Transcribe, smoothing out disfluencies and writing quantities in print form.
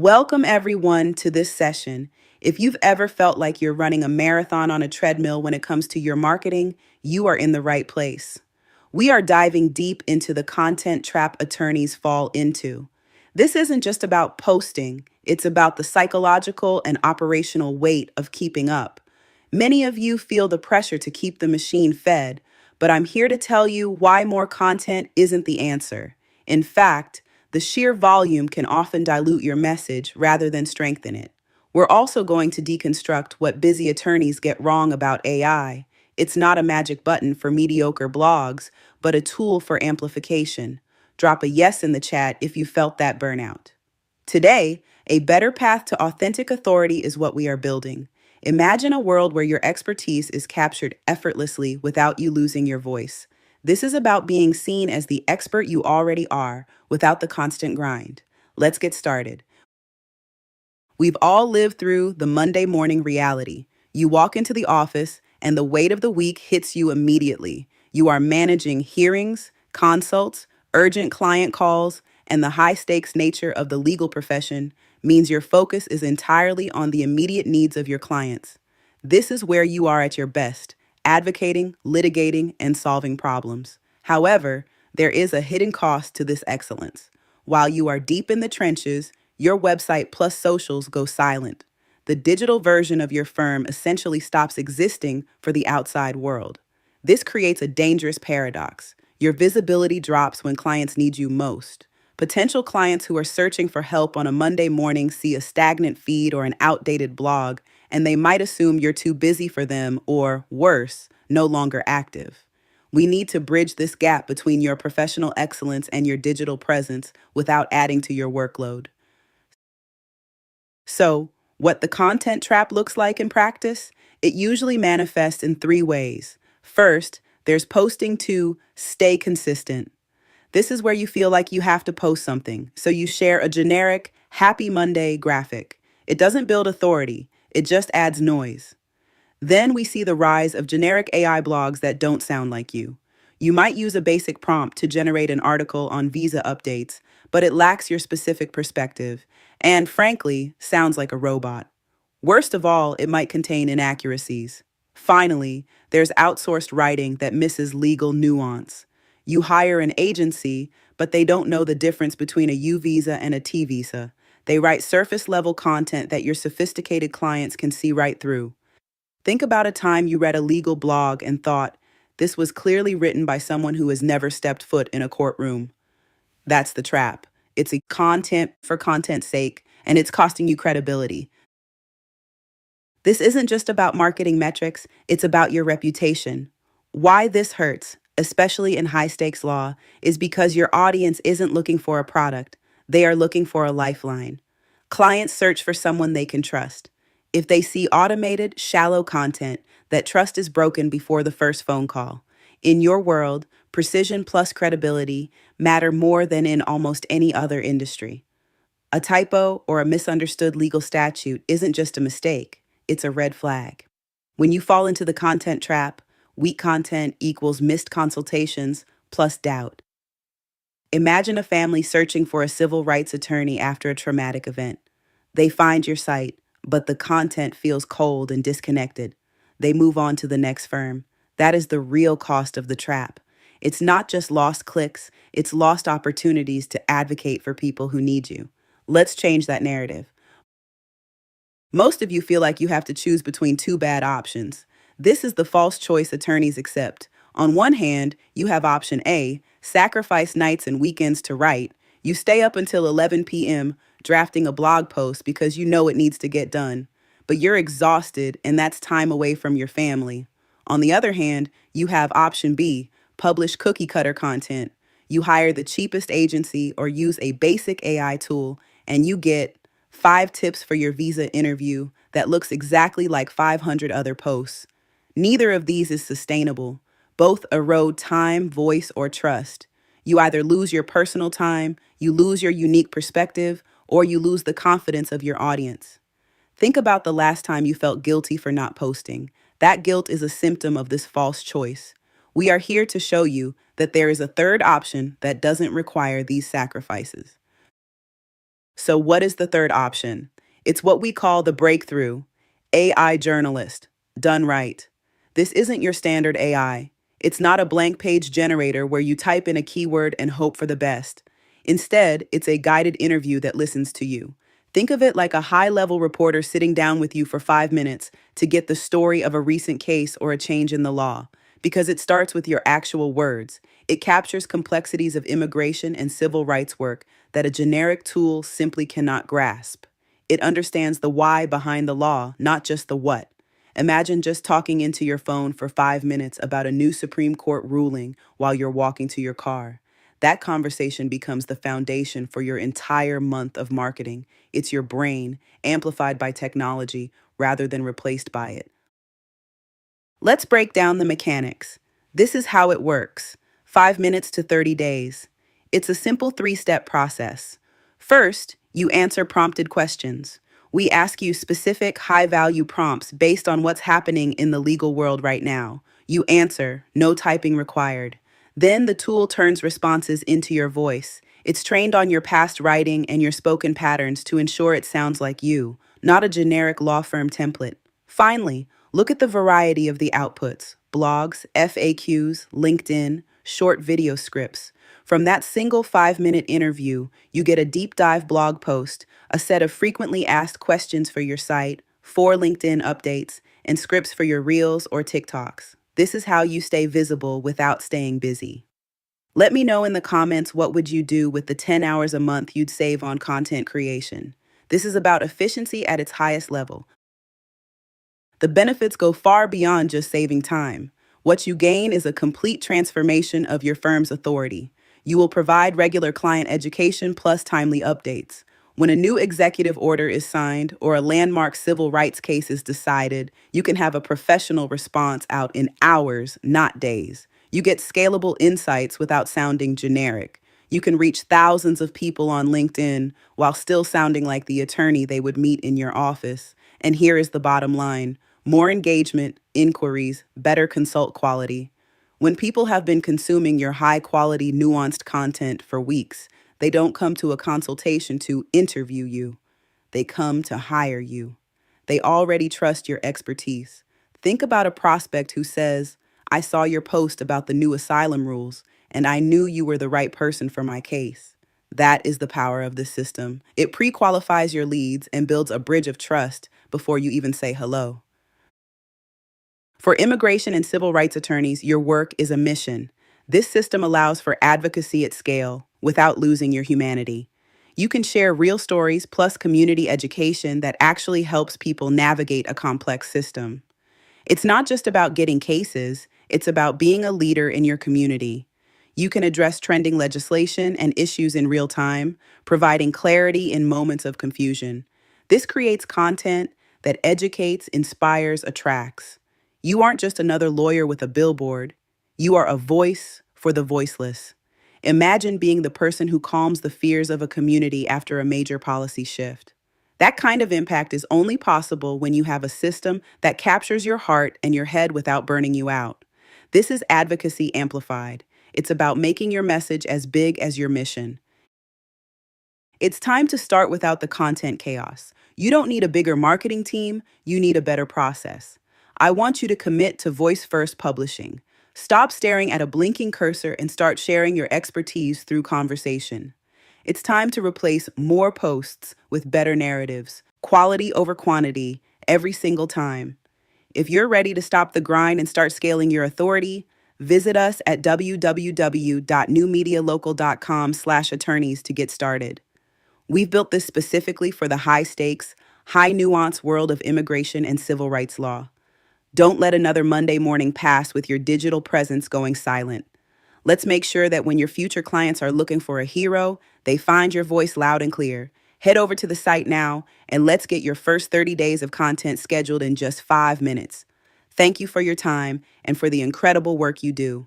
Welcome, everyone, to this session. If you've ever felt like you're running a marathon on a treadmill when it comes to your marketing, you are in the right place. We are diving deep into the content trap attorneys fall into. This isn't just about posting, it's about the psychological and operational weight of keeping up. Many of you feel the pressure to keep the machine fed, but I'm here to tell you why more content isn't the answer. In fact, the sheer volume can often dilute your message rather than strengthen it. We're also going to deconstruct what busy attorneys get wrong about AI. It's not a magic button for mediocre blogs, but a tool for amplification. Drop a yes in the chat if you felt that burnout. Today, a better path to authentic authority is what we are building. Imagine a world where your expertise is captured effortlessly without you losing your voice. This is about being seen as the expert you already are without the constant grind. Let's get started. We've all lived through the Monday morning reality. You walk into the office, and the weight of the week hits you immediately. You are managing hearings, consults, urgent client calls, and the high stakes nature of the legal profession means your focus is entirely on the immediate needs of your clients. This is where you are at your best, advocating, litigating, and solving problems. However, there is a hidden cost to this excellence. While you are deep in the trenches, your website plus socials go silent. The digital version of your firm essentially stops existing for the outside world. This creates a dangerous paradox. Your visibility drops when clients need you most. Potential clients who are searching for help on a Monday morning see a stagnant feed or an outdated blog, and they might assume you're too busy for them or, worse, no longer active. We need to bridge this gap between your professional excellence and your digital presence without adding to your workload. So, what the content trap looks like in practice? It usually manifests in three ways. First, there's posting to stay consistent. This is where you feel like you have to post something, so you share a generic Happy Monday graphic. It doesn't build authority, it just adds noise. Then we see the rise of generic AI blogs that don't sound like you. You might use a basic prompt to generate an article on visa updates, but it lacks your specific perspective and, frankly, sounds like a robot. Worst of all, it might contain inaccuracies. Finally, there's outsourced writing that misses legal nuance. You hire an agency, but they don't know the difference between a U visa and a T visa. They write surface level content that your sophisticated clients can see right through. Think about a time you read a legal blog and thought, this was clearly written by someone who has never stepped foot in a courtroom. That's the trap. It's a content for content's sake, and it's costing you credibility. This isn't just about marketing metrics, it's about your reputation. Why this hurts, especially in high stakes law, is because your audience isn't looking for a product, they are looking for a lifeline. Clients search for someone they can trust. If they see automated, shallow content, that trust is broken before the first phone call. In your world, precision plus credibility matter more than in almost any other industry. A typo or a misunderstood legal statute isn't just a mistake, it's a red flag. When you fall into the content trap, weak content equals missed consultations plus doubt. Imagine a family searching for a civil rights attorney after a traumatic event. They find your site, but the content feels cold and disconnected. They move on to the next firm. That is the real cost of the trap. It's not just lost clicks, it's lost opportunities to advocate for people who need you. Let's change that narrative. Most of you feel like you have to choose between two bad options. This is the false choice attorneys accept. On one hand, you have option A, sacrifice nights and weekends to write. You stay up until 11 p.m. drafting a blog post because you know it needs to get done. But you're exhausted, and that's time away from your family. On the other hand, you have option B, publish cookie cutter content. You hire the cheapest agency or use a basic AI tool, and you get 5 tips for your visa interview that looks exactly like 500 other posts. Neither of these is sustainable. Both erode time, voice, or trust. You either lose your personal time, you lose your unique perspective, or you lose the confidence of your audience. Think about the last time you felt guilty for not posting. That guilt is a symptom of this false choice. We are here to show you that there is a third option that doesn't require these sacrifices. So, what is the third option? It's what we call the breakthrough AI journalist, done right. This isn't your standard AI. It's not a blank page generator where you type in a keyword and hope for the best. Instead, it's a guided interview that listens to you. Think of it like a high level reporter sitting down with you for 5 minutes to get the story of a recent case or a change in the law. Because it starts with your actual words. It captures complexities of immigration and civil rights work that a generic tool simply cannot grasp. It understands the why behind the law, not just the what. Imagine just talking into your phone for 5 minutes about a new Supreme Court ruling while you're walking to your car. That conversation becomes the foundation for your entire month of marketing. It's your brain, amplified by technology rather than replaced by it. Let's break down the mechanics. This is how it works: 5 minutes to 30 days. It's a simple 3 step process. First, you answer prompted questions. We ask you specific, high value prompts based on what's happening in the legal world right now. You answer, no typing required. Then the tool turns responses into your voice. It's trained on your past writing and your spoken patterns to ensure it sounds like you, not a generic law firm template. Finally, look at the variety of the outputs: blogs, FAQs, LinkedIn, short video scripts. From that single 5 minute interview, you get a deep dive blog post, a set of frequently asked questions for your site, 4 LinkedIn updates, and scripts for your Reels or TikToks. This is how you stay visible without staying busy. Let me know in the comments, what would you do with the 10 hours a month you'd save on content creation? This is about efficiency at its highest level. The benefits go far beyond just saving time. What you gain is a complete transformation of your firm's authority. You will provide regular client education plus timely updates. When a new executive order is signed or a landmark civil rights case is decided, you can have a professional response out in hours, not days. You get scalable insights without sounding generic. You can reach thousands of people on LinkedIn while still sounding like the attorney they would meet in your office. And here is the bottom line: more engagement, inquiries, better consult quality. When people have been consuming your high quality, nuanced content for weeks, they don't come to a consultation to interview you. They come to hire you. They already trust your expertise. Think about a prospect who says, "I saw your post about the new asylum rules, and I knew you were the right person for my case." That is the power of this system. It pre qualifies your leads and builds a bridge of trust before you even say hello. For immigration and civil rights attorneys, your work is a mission. This system allows for advocacy at scale without losing your humanity. You can share real stories plus community education that actually helps people navigate a complex system. It's not just about getting cases, it's about being a leader in your community. You can address trending legislation and issues in real time, providing clarity in moments of confusion. This creates content that educates, inspires, attracts. You aren't just another lawyer with a billboard, you are a voice for the voiceless. Imagine being the person who calms the fears of a community after a major policy shift. That kind of impact is only possible when you have a system that captures your heart and your head without burning you out. This is advocacy amplified. It's about making your message as big as your mission. It's time to start without the content chaos. You don't need a bigger marketing team, you need a better process. I want you to commit to voice first publishing. Stop staring at a blinking cursor and start sharing your expertise through conversation. It's time to replace more posts with better narratives, quality over quantity, every single time. If you're ready to stop the grind and start scaling your authority, visit us at www.newmedialocal.com/attorneys to get started. We've built this specifically for the high stakes, high nuance world of immigration and civil rights law. Don't let another Monday morning pass with your digital presence going silent. Let's make sure that when your future clients are looking for a hero, they find your voice loud and clear. Head over to the site now and let's get your first 30 days of content scheduled in just 5 minutes. Thank you for your time and for the incredible work you do.